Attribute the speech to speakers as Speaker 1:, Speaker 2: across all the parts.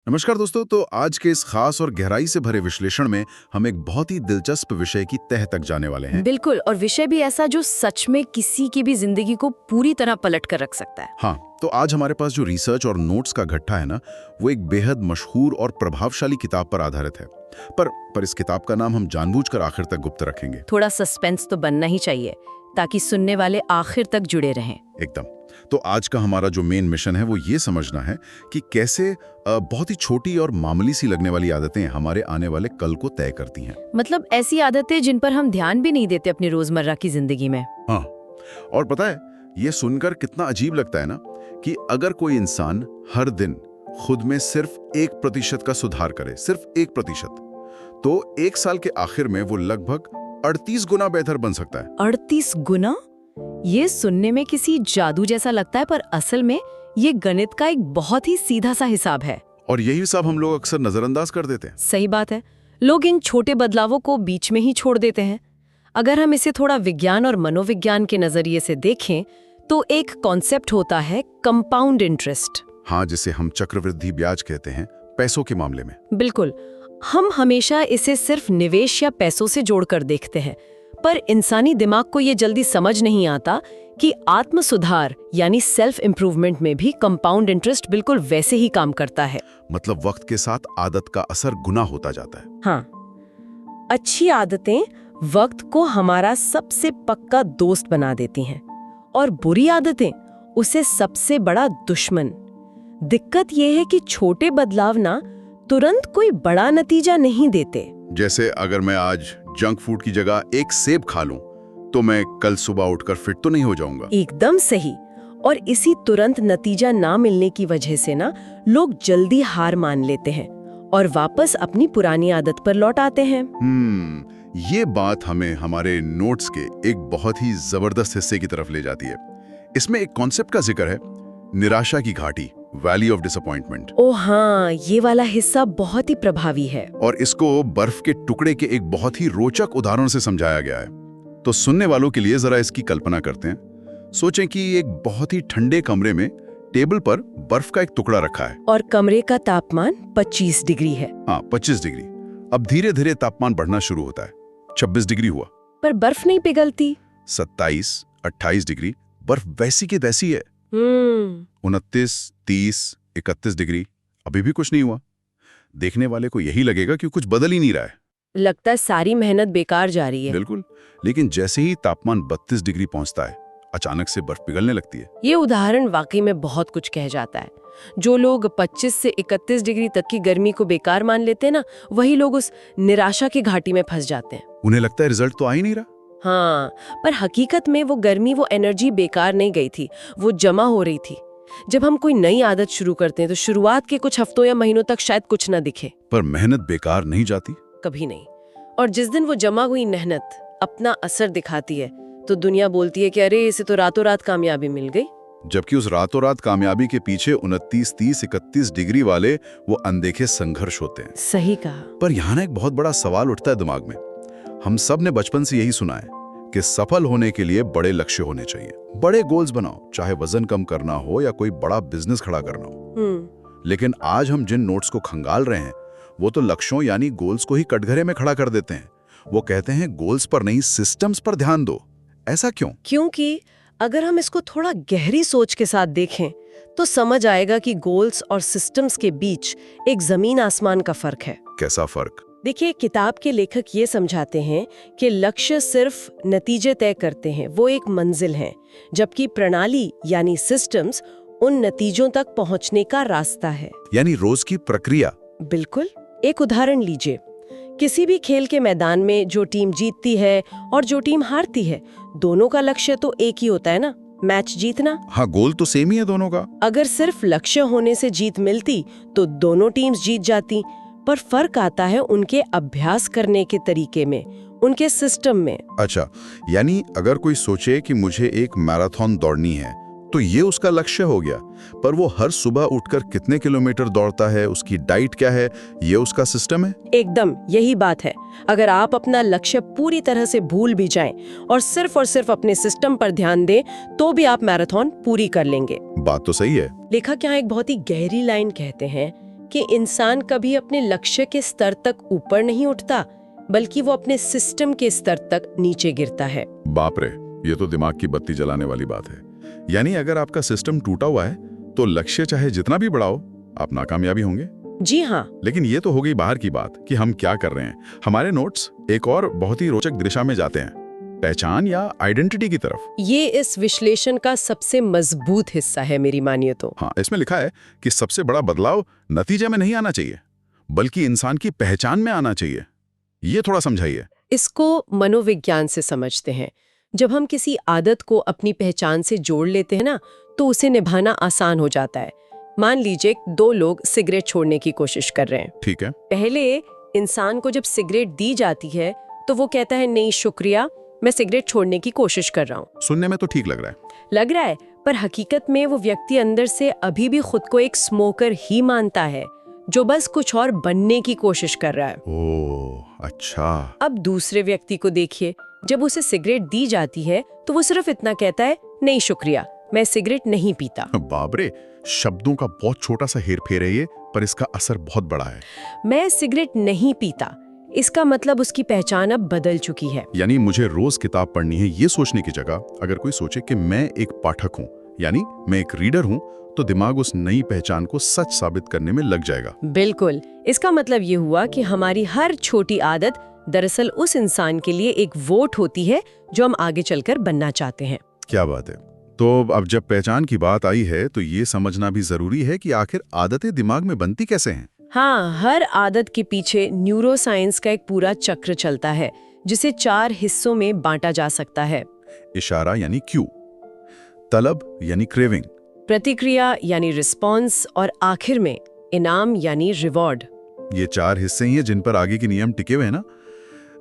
Speaker 1: नमस्कार दोस्तों। तो आज के इस खास और गहराई से भरे विश्लेषण में हम एक बहुत ही दिलचस्प विषय की तह तक जाने वाले हैं।
Speaker 2: बिल्कुल, और विषय भी ऐसा जो सच में किसी की भी जिंदगी को पूरी तरह पलट कर रख सकता है।
Speaker 1: हाँ, तो आज हमारे पास जो रिसर्च और नोट्स का गट्ठा है ना, वो एक बेहद मशहूर और प्रभावशाली किताब पर आधारित है। पर इस किताब का नाम हम जानबूझकर आखिर तक गुप्त रखेंगे।
Speaker 2: थोड़ा सस्पेंस तो बनना ही चाहिए ताकि सुनने वाले आखिर तक जुड़े रहें।
Speaker 1: एकदम। तो आज का हमारा जो मेन मिशन है वो ये समझना है कि कैसे बहुत ही छोटी और मामूली सी लगने वाली आदतें हमारे आने वाले कल को तय करती हैं।
Speaker 2: मतलब ऐसी आदतें जिन पर हम ध्यान भी नहीं देते अपनी रोजमर्रा की जिंदगी में।
Speaker 1: हाँ, और पता है ये सुनकर कितना अजीब लगता है ना कि अगर कोई इंसान हर दिन खुद में सिर्फ 1% का सुधार करे, सिर्फ 1%, तो 1 साल के आखिर में वो लगभग 38 गुना बेहतर बन सकता है।
Speaker 2: 38 गुना? ये सुनने में किसी जादू जैसा लगता है, पर असल में ये गणित का एक बहुत ही सीधा सा हिसाब है।
Speaker 1: और यही हिसाब हम लोग अक्सर नजरअंदाज कर देते हैं।
Speaker 2: सही बात है, लोग इन छोटे बदलावों को बीच में ही छोड़ देते हैं। अगर हम इसे थोड़ा विज्ञान और मनोविज्ञान के नजरिए से देखें तो एक कॉन्सेप्ट होता है कंपाउंड इंटरेस्ट।
Speaker 1: हाँ, जिसे हम चक्रवृद्धि ब्याज कहते हैं पैसों के मामले में।
Speaker 2: बिल्कुल, हम हमेशा इसे सिर्फ निवेश या पैसों से जोड़कर देखते हैं, पर इंसानी दिमाग को ये जल्दी समझ नहीं आता कि आत्म सुधार यानी सेल्फ इम्प्रूवमेंट में भी कंपाउंड इंटरेस्ट बिल्कुल वैसे ही काम करता है।
Speaker 1: मतलब वक्त के साथ आदत का असर गुना होता जाता है।
Speaker 2: हाँ, अच्छी आदतें वक्त को हमारा सबसे पक्का दोस्त बना देती हैं और बुरी आदतें उसे सबसे बड़ा दुश्मन। दिक्कत यह है कि छोटे बदलाव ना तुरंत कोई बड़ा नतीजा नहीं देते।
Speaker 1: जैसे अगर मैं आज जंक फूड की जगह एक सेब खा लूं, तो मैं कल सुबह उठकर फिट तो नहीं हो जाऊंगा।
Speaker 2: एकदम सही। और इसी तुरंत नतीजा ना मिलने की वजह से ना लोग जल्दी हार मान लेते हैं और वापस अपनी पुरानी आदत पर लौट आते हैं।
Speaker 1: ये बात हमें हमारे नोट्स के एक बहुत ही जबरदस्त हिस्से की तरफ ले जाती है। इसमें एक कॉन्सेप्ट का जिक्र है, निराशा की घाटी, वैली ऑफ डिसअपॉइंटमेंट।
Speaker 2: ओ हाँ, ये वाला हिस्सा बहुत ही प्रभावी है।
Speaker 1: और इसको बर्फ के टुकड़े के एक बहुत ही रोचक उदाहरण से समझाया गया है। तो सुनने वालों के लिए जरा इसकी कल्पना करते हैं। सोचें कि एक बहुत ही ठंडे कमरे में टेबल पर बर्फ का एक टुकड़ा रखा है
Speaker 2: और कमरे का तापमान 25 डिग्री है।
Speaker 1: हाँ, 25 डिग्री। अब धीरे धीरे तापमान बढ़ना शुरू होता है। 26 डिग्री हुआ,
Speaker 2: पर बर्फ नहीं पिघलती।
Speaker 1: 27, 28 डिग्री, बर्फ वैसी की वैसी है। 29, 30, 31 डिग्री, अभी भी कुछ नहीं हुआ। देखने वाले को यही लगेगा कि कुछ बदल ही नहीं रहा है।
Speaker 2: लगता है सारी मेहनत बेकार जा रही है।
Speaker 1: बिल्कुल, लेकिन जैसे ही तापमान 32 डिग्री पहुंचता है, अचानक से बर्फ पिघलने लगती है।
Speaker 2: ये उदाहरण वाकई में बहुत कुछ कह जाता है। जो लोग 25 से 31 डिग्री तक की गर्मी को बेकार मान लेते हैं ना, वही लोग उस निराशा की घाटी में फंस जाते हैं।
Speaker 1: उन्हें लगता है रिजल्ट तो आ ही नहीं रहा।
Speaker 2: हाँ, पर हकीकत में वो गर्मी, वो एनर्जी बेकार नहीं गई थी, वो जमा हो रही थी। जब हम कोई नई आदत शुरू करते हैं तो शुरुआत के कुछ हफ्तों या महीनों तक शायद कुछ ना दिखे,
Speaker 1: पर मेहनत बेकार नहीं जाती,
Speaker 2: कभी नहीं। और जिस दिन वो जमा हुई मेहनत अपना असर दिखाती है तो दुनिया बोलती है कि अरे, इसे तो रातों रात कामयाबी मिल गई।
Speaker 1: जबकि उस रातों रात कामयाबी के पीछे 29, 30, 31 डिग्री वाले वो अनदेखे संघर्ष होते हैं।
Speaker 2: सही कहा।
Speaker 1: पर यहाँ ना एक बहुत बड़ा सवाल उठता है दिमाग में। हम सब ने बचपन से यही सुना है कि सफल होने के लिए बड़े लक्ष्य होने चाहिए, बड़े गोल्स बनाओ, चाहे वजन कम करना हो या कोई बड़ा बिजनेस खड़ा करना हो। लेकिन आज हम जिन नोट्स को खंगाल रहे हैं वो तो लक्ष्यों यानी गोल्स को ही कटघरे में खड़ा कर देते हैं। वो कहते हैं गोल्स पर नहीं, सिस्टम्स पर ध्यान दो। ऐसा क्यों?
Speaker 2: क्योंकि अगर हम इसको थोड़ा गहरी सोच के साथ देखें तो समझ आएगा कि गोल्स और सिस्टम्स के बीच एक जमीन आसमान का फर्क है।
Speaker 1: कैसा फर्क?
Speaker 2: देखिए, किताब के लेखक ये समझाते हैं कि लक्ष्य सिर्फ नतीजे तय करते हैं, वो एक मंजिल है, जबकि प्रणाली यानी सिस्टम्स उन नतीजों तक पहुंचने का रास्ता है,
Speaker 1: यानी रोज की प्रक्रिया।
Speaker 2: बिल्कुल। एक उदाहरण लीजिए, किसी भी खेल के मैदान में जो टीम जीतती है और जो टीम हारती है, दोनों का लक्ष्य तो एक ही होता है ना, मैच जीतना।
Speaker 1: हाँ, गोल तो सेम ही है दोनों का।
Speaker 2: अगर सिर्फ लक्ष्य होने से जीत मिलती तो दोनों टीम्स जीत जाती, पर फर्क आता है उनके अभ्यास करने के तरीके में, उनके सिस्टम में।
Speaker 1: अच्छा, यानी अगर कोई सोचे कि मुझे एक मैराथन दौड़नी है तो ये उसका लक्ष्य हो गया, पर वो हर सुबह उठकर कितने किलोमीटर दौड़ता है, उसकी डाइट क्या है, ये उसका सिस्टम है।
Speaker 2: एकदम यही बात है। अगर आप अपना लक्ष्य पूरी तरह से भूल भी जाएं और सिर्फ अपने सिस्टम पर ध्यान दें तो भी आप मैराथन पूरी कर लेंगे।
Speaker 1: बात तो सही है।
Speaker 2: लेखक यहाँ एक बहुत ही गहरी लाइन कहते हैं कि इंसान कभी अपने लक्ष्य के स्तर तक ऊपर नहीं उठता, बल्कि वो अपने सिस्टम के स्तर तक नीचे गिरता है।
Speaker 1: बाप रे, ये तो दिमाग की बत्ती जलाने वाली बात है। यानी अगर आपका सिस्टम टूटा हुआ है तो लक्ष्य चाहे जितना भी बढ़ाओ, आप नाकामयाबी होंगे।
Speaker 2: जी हाँ।
Speaker 1: लेकिन ये तो हो गई बाहर की बात कि हम क्या कर रहे हैं। हमारे नोट्स एक और बहुत ही रोचक दिशा में जाते हैं, पहचान या आइडेंटिटी की तरफ।
Speaker 2: ये इस विश्लेषण का सबसे मजबूत हिस्सा है मेरी मानिए तो।
Speaker 1: हाँ, इसमें लिखा है कि सबसे बड़ा बदलाव नतीजे में नहीं आना चाहिए, बल्कि इंसान की पहचान में आना चाहिए। ये थोड़ा समझाइए।
Speaker 2: इसको मनोविज्ञान से समझते हैं। जब हम किसी आदत को अपनी पहचान से जोड़ लेते हैं ना, तो उसे निभाना आसान हो जाता है। मान लीजिए 2 लोग सिगरेट छोड़ने की कोशिश कर रहे हैं।
Speaker 1: ठीक है।
Speaker 2: पहले इंसान को जब सिगरेट दी जाती है तो वो कहता है नहीं शुक्रिया, मैं सिगरेट छोड़ने की कोशिश कर रहा हूँ।
Speaker 1: सुनने में तो ठीक लग रहा है,
Speaker 2: पर हकीकत में वो व्यक्ति अंदर से अभी भी खुद को एक स्मोकर ही मानता है, जो बस कुछ और बनने की कोशिश कर रहा है।
Speaker 1: ओह, अच्छा।
Speaker 2: अब दूसरे व्यक्ति को देखिए, जब उसे सिगरेट दी जाती है तो वो सिर्फ इतना कहता है नहीं शुक्रिया, मैं सिगरेट नहीं पीता।
Speaker 1: बाप रे, शब्दों का बहुत छोटा सा हेरफेर है ये, पर इसका असर बहुत बड़ा है।
Speaker 2: मैं सिगरेट नहीं पीता, इसका मतलब उसकी पहचान अब बदल चुकी है।
Speaker 1: यानी मुझे रोज किताब पढ़नी है ये सोचने की जगह अगर कोई सोचे कि मैं एक पाठक हूँ, यानी मैं एक रीडर हूँ, तो दिमाग उस नई पहचान को सच साबित करने में लग जाएगा।
Speaker 2: बिल्कुल। इसका मतलब ये हुआ कि हमारी हर छोटी आदत दरअसल उस इंसान के लिए एक वोट होती है जो हम आगे चलकर बनना चाहते हैं।
Speaker 1: क्या बात है। तो अब जब पहचान की बात आई है तो ये समझना भी जरूरी है कि आखिर आदतें दिमाग में बनती कैसे हैं।
Speaker 2: हाँ, हर आदत के पीछे न्यूरोसाइंस का एक पूरा चक्र चलता है, जिसे 4 हिस्सों में बांटा जा सकता है।
Speaker 1: इशारा यानी क्यू, तलब यानी क्रेविंग,
Speaker 2: प्रतिक्रिया यानी रिस्पॉन्स, और आखिर में इनाम यानी रिवॉर्ड।
Speaker 1: ये 4 हिस्से ही हैं जिन पर आगे के नियम टिके हुए हैं ना।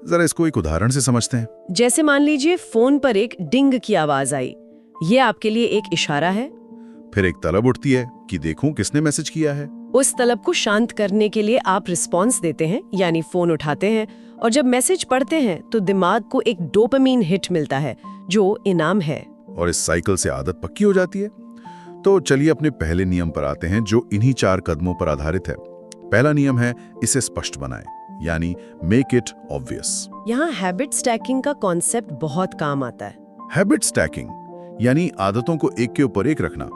Speaker 1: जरा इसको एक उदाहरण से समझते हैं।
Speaker 2: जैसे मान लीजिए फोन पर एक डिंग की आवाज आई, ये आपके लिए एक इशारा है।
Speaker 1: फिर एक तलब उठती है कि देखूं किसने मैसेज किया है।
Speaker 2: उस तलब को शांत करने के लिए आप रिस्पॉन्स देते हैं, यानी फोन उठाते हैं, और जब मैसेज पढ़ते हैं तो दिमाग को एक डोपामीन हिट मिलता है जो इनाम है। और
Speaker 1: इस साइकिल से आदत पक्की हो जाती है। तो चलिए अपने पहले नियम पर आते हैं जो इन्हीं 4 कदमों पर आधारित है। पहला नियम है इसे स्पष्ट बनाएं, यानी मेक इट ऑब्वियस।
Speaker 2: यहाँ हैबिट स्टैकिंग का कॉन्सेप्ट बहुत काम आता है।
Speaker 1: हैबिट स्टैकिंग यानी आदतों को एक के ऊपर एक रखना।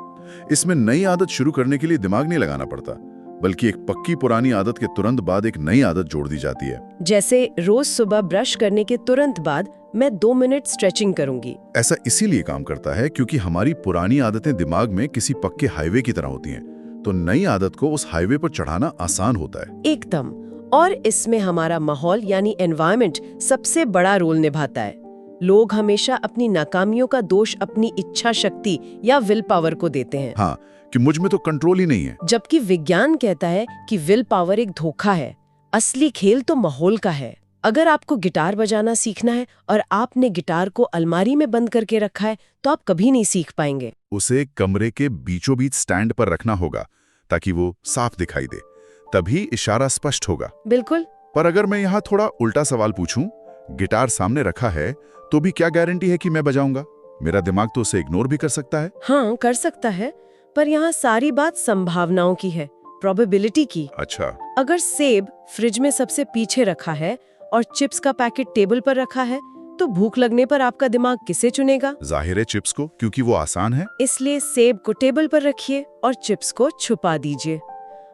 Speaker 1: इसमें नई आदत शुरू करने के लिए दिमाग नहीं लगाना पड़ता, बल्कि एक पक्की पुरानी आदत के तुरंत बाद एक नई आदत जोड़ दी जाती है।
Speaker 2: जैसे रोज सुबह ब्रश करने के तुरंत बाद मैं 2 मिनट स्ट्रेचिंग करूंगी।
Speaker 1: ऐसा इसीलिए काम करता है क्योंकि हमारी पुरानी आदतें दिमाग में किसी पक्के हाईवे की तरह होती हैं, तो नई आदत को उस हाईवे पर चढ़ाना आसान होता है।
Speaker 2: एकदम। और इसमें हमारा माहौल यानी एनवायरनमेंट सबसे बड़ा रोल निभाता है। लोग हमेशा अपनी नाकामियों का दोष अपनी इच्छा शक्ति या विल पावर को देते हैं।
Speaker 1: हाँ, कि मुझ में तो कंट्रोल ही नहीं है।
Speaker 2: जबकि विज्ञान कहता है कि विल पावर एक धोखा है, असली खेल तो माहौल का है। अगर आपको गिटार बजाना सीखना है और आपने गिटार को अलमारी में बंद करके रखा है, तो आप कभी नहीं सीख पाएंगे।
Speaker 1: उसे कमरे के बीचों बीच स्टैंड पर रखना होगा ताकि वो साफ दिखाई दे, तभी इशारा स्पष्ट होगा।
Speaker 2: बिल्कुल।
Speaker 1: पर अगर मैं यहाँ थोड़ा उल्टा सवाल पूछूं, गिटार सामने रखा है तो भी क्या गारंटी है कि मैं बजाऊंगा? मेरा दिमाग तो उसे इग्नोर भी कर सकता है।
Speaker 2: हाँ, कर सकता है, पर यहाँ सारी बात संभावनाओं की है, प्रोबेबिलिटी की।
Speaker 1: अच्छा।
Speaker 2: अगर सेब फ्रिज में सबसे पीछे रखा है और चिप्स का पैकेट टेबल पर रखा है, तो भूख लगने पर आपका दिमाग किसे चुनेगा?
Speaker 1: जाहिर है चिप्स को, क्योंकि वो आसान है।
Speaker 2: इसलिए सेब को टेबल पर रखिए और चिप्स को छुपा दीजिए।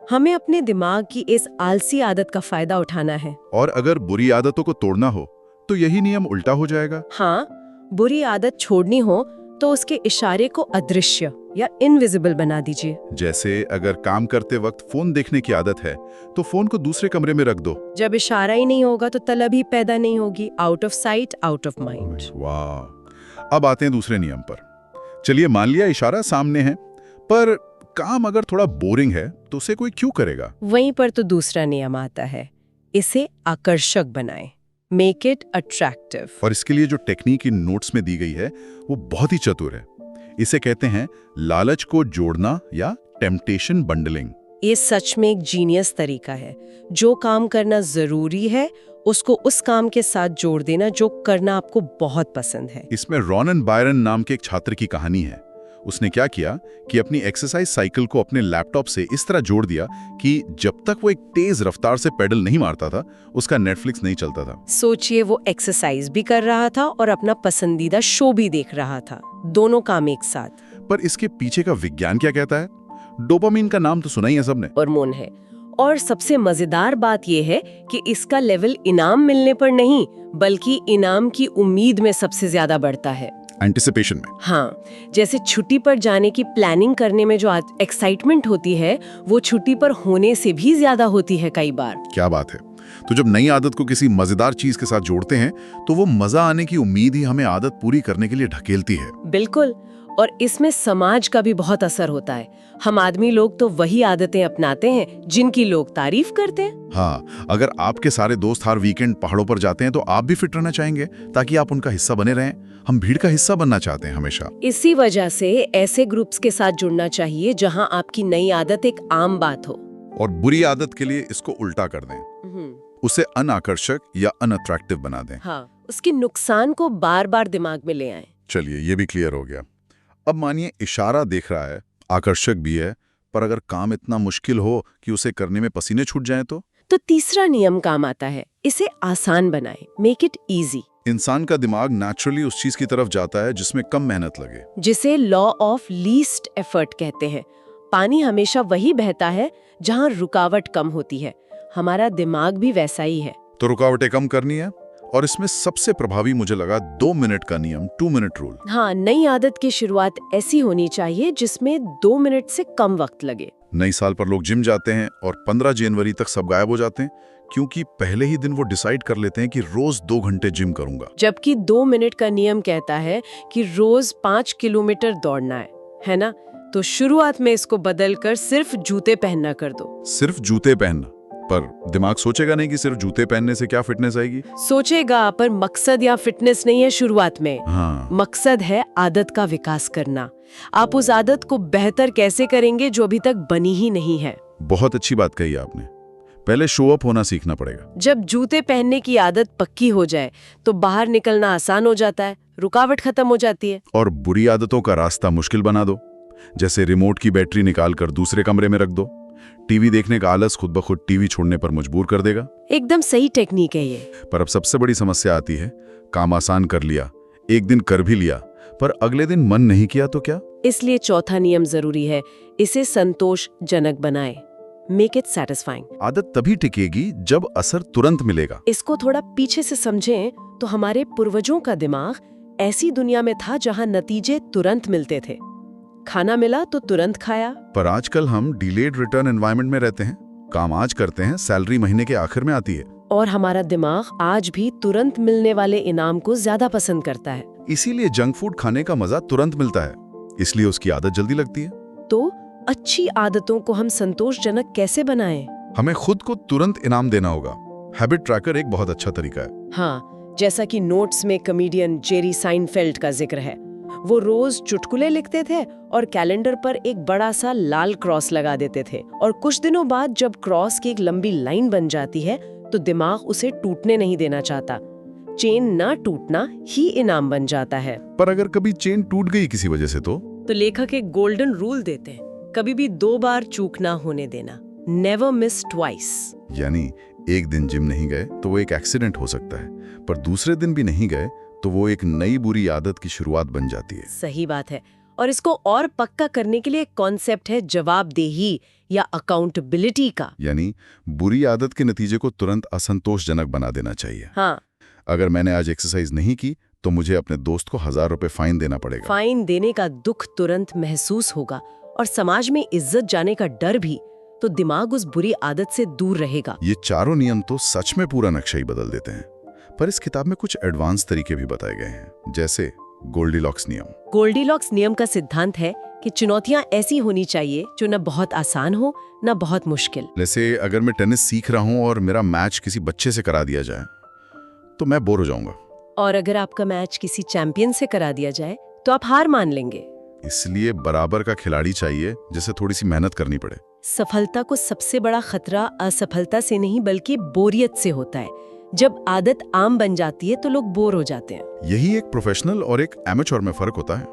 Speaker 2: हमें अपने दिमाग की इस आलसी आदत का फायदा उठाना है।
Speaker 1: और अगर बुरी आदतों को तोड़ना हो तो यही नियम उल्टा हो जाएगा।
Speaker 2: हाँ, बुरी आदत छोड़नी हो तो उसके इशारे को अदृश्य या इनविजिबल बना दीजिए।
Speaker 1: जैसे अगर काम करते वक्त फोन देखने की आदत है तो फोन को दूसरे कमरे में रख दो।
Speaker 2: जब इशारा ही नहीं होगा तो तलब ही पैदा नहीं होगी। Out of site, out of mind.
Speaker 1: वाह। अब आते हैं दूसरे नियम पर। चलिए मान लिया इशारा सामने है, पर काम अगर थोड़ा बोरिंग है तो उसे कोई क्यों करेगा?
Speaker 2: वहीं पर तो दूसरा नियम आता है, इसे आकर्षक बनाएं, मेक इट अट्रैक्टिव।
Speaker 1: और इसके लिए जो टेक्निक इन नोट्स में दी गई है वो बहुत ही चतुर है। इसे कहते हैं लालच को जोड़ना या टेम्पटेशन बंडलिंग।
Speaker 2: ये सच में एक जीनियस तरीका है। जो काम करना जरूरी है उसको उस काम के साथ जोड़ देना जो करना आपको बहुत पसंद है।
Speaker 1: इसमें रॉनन बायरन नाम के एक छात्र की कहानी है। उसने क्या किया कि अपनी एक्सरसाइज साइकिल को अपने लैपटॉप से इस तरह जोड़ दिया कि जब तक वो एक तेज रफ्तार से पेडल नहीं मारता था, उसका नेटफ्लिक्स नहीं चलता था।
Speaker 2: सोचिए, वो एक्सरसाइज भी कर रहा था और अपना पसंदीदा शो भी देख रहा था, दोनों काम एक साथ।
Speaker 1: पर इसके पीछे का विज्ञान क्या कहता है? डोपामिन का नाम तो सुना ही है सबने।
Speaker 2: हार्मोन है, और सबसे मजेदार बात यह है कि इसका लेवल इनाम मिलने पर नहीं, बल्कि इनाम की उम्मीद में सबसे ज्यादा बढ़ता है।
Speaker 1: एंटिसिपेशन में।
Speaker 2: हाँ, जैसे छुट्टी पर जाने की प्लानिंग करने में जो एक्साइटमेंट होती है, वो छुट्टी पर होने से भी ज्यादा होती है कई बार।
Speaker 1: क्या बात है। तो जब नई आदत को किसी मजेदार चीज के साथ जोड़ते हैं, तो वो मजा आने की उम्मीद ही हमें आदत पूरी करने के लिए ढकेलती है।
Speaker 2: बिल्कुल, और इसमें समाज का भी बहुत असर होता है। हम आदमी लोग तो वही आदतें अपनाते हैं जिनकी लोग तारीफ करते हैं।
Speaker 1: हाँ, अगर आपके सारे दोस्त हर वीकेंड पहाड़ों पर जाते हैं तो आप भी फिट रहना चाहेंगे ताकि आप उनका हिस्सा बने रहें। हम भीड़ का हिस्सा बनना चाहते हैं हमेशा।
Speaker 2: इसी वजह से ऐसे ग्रुप्स के साथ जुड़ना चाहिए जहां आपकी नई आदत एक आम बात हो।
Speaker 1: और बुरी आदत के लिए इसको उल्टा कर दें, उसे अनाकर्षक या अनअट्रैक्टिव बना दें।
Speaker 2: हाँ, उसके नुकसान को बार बार दिमाग में ले आएं।
Speaker 1: चलिए, ये भी क्लियर हो गया। अब मानिए इशारा देख रहा है, आकर्षक भी है, पर अगर काम इतना मुश्किल हो कि उसे करने में पसीने छूट जाएं तो
Speaker 2: तीसरा नियम काम आता है, इसे आसान बनाएं, मेक इट इजी।
Speaker 1: इंसान का दिमाग नेचुरली उस चीज की तरफ जाता है जिसमें कम मेहनत लगे,
Speaker 2: जिसे लॉ ऑफ लीस्ट एफर्ट कहते हैं। पानी हमेशा वही बहता है जहां रुकावट कम होती है। हमारा दिमाग भी वैसा ही है।
Speaker 1: तो रुकावटें कम करनी है, और इसमें सबसे प्रभावी मुझे लगा 2 मिनट का नियम, 2 मिनट रूल।
Speaker 2: हाँ, नई आदत की शुरुआत ऐसी होनी चाहिए जिसमें 2 मिनट से कम वक्त लगे।
Speaker 1: नई साल पर लोग जिम जाते हैं और 15 जनवरी तक सब गायब हो जाते हैं, क्योंकि पहले ही दिन वो डिसाइड कर लेते हैं कि रोज 2 घंटे जिम करूंगा।
Speaker 2: जबकि 2 मिनट का नियम कहता है कि रोज 5 किलोमीटर दौड़ना है ना? तो शुरुआत में इसको बदलकर सिर्फ जूते पहनना कर दो।
Speaker 1: सिर्फ जूते पहनना? पर दिमाग सोचेगा नहीं कि सिर्फ जूते पहनने से क्या फिटनेस आएगी।
Speaker 2: सोचेगा, पर मकसद या फिटनेस नहीं है शुरुआत में।
Speaker 1: हाँ।
Speaker 2: मकसद है आदत का विकास करना। आप उस आदत को बेहतर कैसे करेंगे जो अभी तक बनी ही नहीं है।
Speaker 1: बहुत अच्छी बात कही आपने। पहले शो अप होना सीखना पड़ेगा।
Speaker 2: जब जूते पहनने की आदत पक्की हो जाए तो बाहर निकलना आसान हो जाता है, रुकावट खत्म हो जाती है।
Speaker 1: और बुरी आदतों का रास्ता मुश्किल बना दो, जैसे रिमोट की बैटरी निकालकर दूसरे कमरे में रख दो। टीवी देखने का आलस खुद ब खुद टीवी छोड़ने पर मजबूर कर देगा।
Speaker 2: एकदम सही टेक्निक है ये।
Speaker 1: पर अब सबसे बड़ी समस्या आती है, काम आसान कर लिया, एक दिन कर भी लिया, पर अगले दिन मन नहीं किया तो क्या?
Speaker 2: इसलिए चौथा नियम जरूरी है, इसे संतोषजनक बनाए, मेक इट सैटिस्फाइंग।
Speaker 1: आदत तभी टिकेगी जब असर तुरंत मिलेगा।
Speaker 2: इसको थोड़ा पीछे से समझें तो हमारे पूर्वजों का दिमाग ऐसी दुनिया में था जहां नतीजे तुरंत मिलते थे। खाना मिला तो तुरंत खाया।
Speaker 1: पर आजकल हम डिलेड रिटर्न एनवायरनमेंट में रहते हैं। काम आज करते हैं, सैलरी महीने के आखिर में आती है।
Speaker 2: और हमारा दिमाग आज भी तुरंत मिलने वाले इनाम को ज्यादा पसंद करता है।
Speaker 1: इसीलिए जंक फूड खाने का मजा तुरंत मिलता है, इसलिए उसकी आदत जल्दी लगती है।
Speaker 2: तो अच्छी आदतों को हम संतोषजनक कैसे बनाएं?
Speaker 1: हमें खुद को तुरंत इनाम देना होगा। हैबिट ट्रैकर एक बहुत अच्छा तरीका है।
Speaker 2: हाँ, जैसा कि नोट्स में कॉमेडियन जेरी साइनफेल्ड का जिक्र है। वो रोज चुटकुले लिखते थे और कैलेंडर पर एक बड़ा सा लाल क्रॉस लगा देते थे, और कुछ दिनों बाद जब क्रॉस की एक लंबी लाइन बन जाती है तो दिमाग उसे टूटने नहीं देना चाहता। चेन ना टूटना ही इनाम बन जाता है।
Speaker 1: पर अगर कभी चेन टूट गई किसी वजह से तो
Speaker 2: लेखक एक गोल्डन रूल देते हैं, कभी भी 2 बार चूक ना होने देना, नेवर मिस ट्वाइस।
Speaker 1: यानी एक दिन जिम नहीं गए तो वो एक एक्सीडेंट हो सकता है, पर दूसरे दिन भी नहीं गए तो वो एक नई बुरी आदत की शुरुआत बन जाती है।
Speaker 2: सही बात है। और इसको और पक्का करने के लिए एक कॉन्सेप्ट है जवाबदेही या अकाउंटेबिलिटी का।
Speaker 1: यानी बुरी आदत के नतीजे को तुरंत असंतोषजनक बना देना चाहिए।
Speaker 2: हाँ,
Speaker 1: अगर मैंने आज एक्सरसाइज नहीं की तो मुझे अपने दोस्त को 1000 रुपए फाइन देना पड़ेगा।
Speaker 2: फाइन देने का दुख तुरंत महसूस होगा और समाज में इज्जत जाने का डर भी, तो दिमाग उस बुरी आदत से दूर रहेगा।
Speaker 1: ये चारों नियम तो सच में पूरा नक्शा ही बदल देते हैं। पर इस किताब में कुछ एडवांस तरीके भी बताए गए हैं, जैसे गोल्डीलॉक्स नियम।
Speaker 2: गोल्डीलॉक्स नियम का सिद्धांत है कि चुनौतियां ऐसी होनी चाहिए जो न बहुत आसान हो न बहुत मुश्किल।
Speaker 1: जैसे अगर मैं टेनिस सीख रहा हूं और मेरा मैच किसी बच्चे से करा दिया जाए तो मैं बोर हो जाऊंगा,
Speaker 2: और अगर आपका मैच किसी चैंपियन से करा दिया जाए तो आप हार मान लेंगे।
Speaker 1: इसलिए बराबर का खिलाड़ी चाहिए जिसे थोड़ी सी मेहनत करनी पड़े।
Speaker 2: सफलता को सबसे बड़ा खतरा असफलता से नहीं बल्कि बोरियत से होता है। जब आदत आम बन जाती है तो लोग बोर हो जाते हैं।
Speaker 1: यही एक प्रोफेशनल और एक एमेच्योर में फर्क होता है।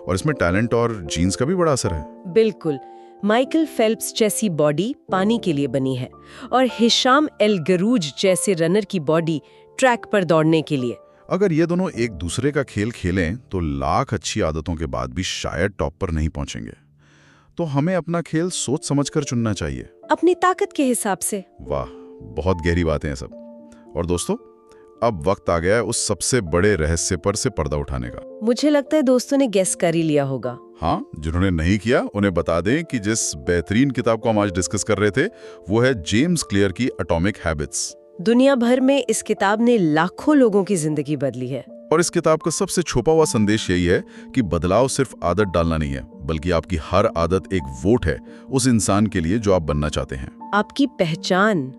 Speaker 1: और इसमें टैलेंट और जीन्स का भी बड़ा असर है।
Speaker 2: बिल्कुल। माइकल फेल्प्स जैसी बॉडी पानी के लिए बनी है और हिशाम एल गरूज जैसे रनर की बॉडी ट्रैक पर दौड़ने के लिए।
Speaker 1: अगर ये दोनों एक दूसरे का खेल खेलें तो लाख अच्छी आदतों के बाद भी शायद टॉप पर नहीं पहुंचेंगे। तो हमें अपना खेल सोच समझकर चुनना चाहिए,
Speaker 2: अपनी ताकत के हिसाब से।
Speaker 1: वाह, बहुत गहरी बातें हैं सब। और दोस्तों, अब वक्त आ गया है उस सबसे बड़े रहस्य पर से पर्दा उठाने का।
Speaker 2: मुझे लगता है दोस्तों ने गेस कर ही लिया होगा।
Speaker 1: हाँ, जिन्होंने नहीं किया उन्हें बता दें कि जिस बेहतरीन किताब को हम आज डिस्कस कर रहे थे वो है जेम्स क्लियर की एटॉमिक हैबिट्स।
Speaker 2: दुनिया भर में इस किताब ने लाखों लोगों की जिंदगी बदली है।
Speaker 1: और इस किताब का सबसे छुपा हुआ संदेश यही है कि बदलाव सिर्फ आदत डालना नहीं है, बल्कि आपकी हर आदत एक वोट है उस इंसान के लिए जो आप बनना चाहते हैं।
Speaker 2: आपकी पहचान,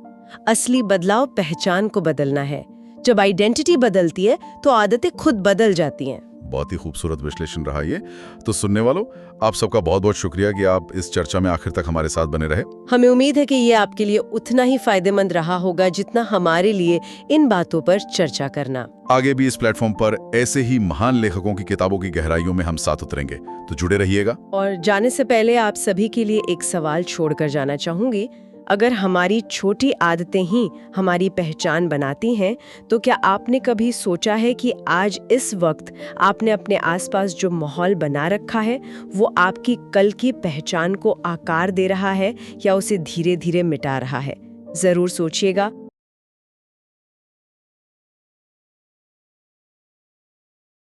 Speaker 2: असली बदलाव पहचान को बदलना है। जब आइडेंटिटी बदलती है तो आदतें खुद बदल जाती हैं।
Speaker 1: बहुत ही खूबसूरत विश्लेषण रहा ये। तो सुनने वालों, आप सबका बहुत बहुत शुक्रिया कि आप इस चर्चा में आखिर तक हमारे साथ बने रहे।
Speaker 2: हमें उम्मीद है कि ये आपके लिए उतना ही फायदेमंद रहा होगा जितना हमारे लिए इन बातों पर चर्चा करना।
Speaker 1: आगे भी इस प्लेटफॉर्म पर ऐसे ही महान लेखकों की किताबों की गहराइयों में हम साथ उतरेंगे, तो जुड़े रहिएगा।
Speaker 2: और जाने से पहले आप सभी के लिए एक सवाल छोड़कर जाना चाहूंगी। अगर हमारी छोटी आदतें ही हमारी पहचान बनाती हैं, तो क्या आपने कभी सोचा है कि आज इस वक्त आपने अपने आसपास जो माहौल बना रखा है वो आपकी कल की पहचान को आकार दे रहा है या उसे धीरे धीरे मिटा रहा है? जरूर सोचिएगा।